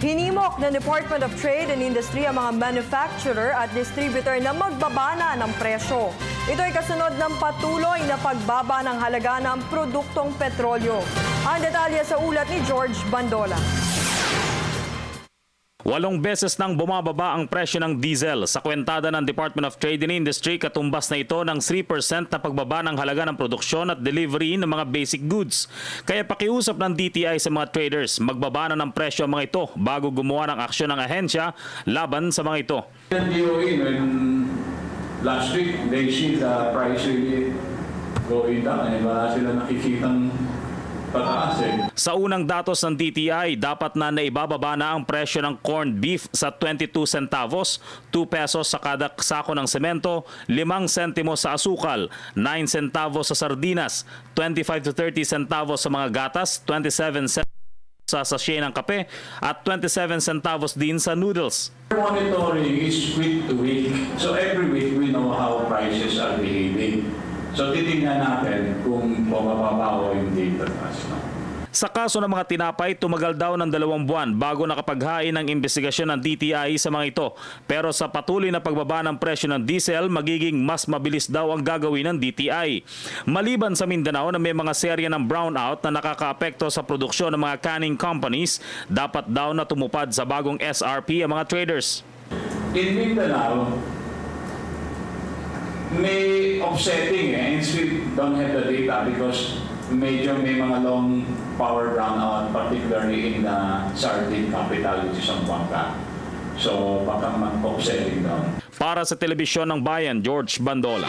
Hinimok ng Department of Trade and Industry ang mga manufacturer at distributor na magbabana ng presyo. Ito ay kasunod ng patuloy na pagbaba ng halaga ng produktong petrolyo. Ang detalye sa ulat ni George Bandola. 8 beses nang bumababa ang presyo ng diesel. Sa kwentada ng Department of Trade and Industry, katumbas na ito ng 3% na pagbaba ng halaga ng produksyon at delivery ng mga basic goods. Kaya pakiusap ng DTI sa mga traders, magbaba na ng presyo ang mga ito bago gumawa ng aksyon ng ahensya laban sa mga ito. Last week, they see the price really going down. Wala sila nakikitang pataas eh. Sa unang datos ng DTI, dapat na naibababa na ang presyo ng corned beef sa 22 centavos, 2 pesos sa kada sako ng semento, 5 sentimos sa asukal, 9 centavos sa sardinas, 25 to 30 centavos sa mga gatas, 27 centavos sa sachet ng kape, at 27 centavos din sa noodles. Monitoring is week to week. So every week we know how prices are behaving. So titingnan natin kung bumababa o hindi taas. Sa kaso ng mga tinapay, tumagal daw ng 2 buwan bago nakapaghain ng investigasyon ng DTI sa mga ito. Pero sa patuloy na pagbaba ng presyo ng diesel, magiging mas mabilis daw ang gagawin ng DTI. Maliban sa Mindanao na may mga serya ng brownout na nakakaapekto sa produksyon ng mga canning companies, dapat daw na tumupad sa bagong SRP ang mga traders. In Mindanao, may offsetting and we don't have the data because medyo may mga long power brownout, particularly in the sardine capital, which is Zamboanga. So baka mag-offsetting down. Para sa Telebisyon ng Bayan, George Bandola.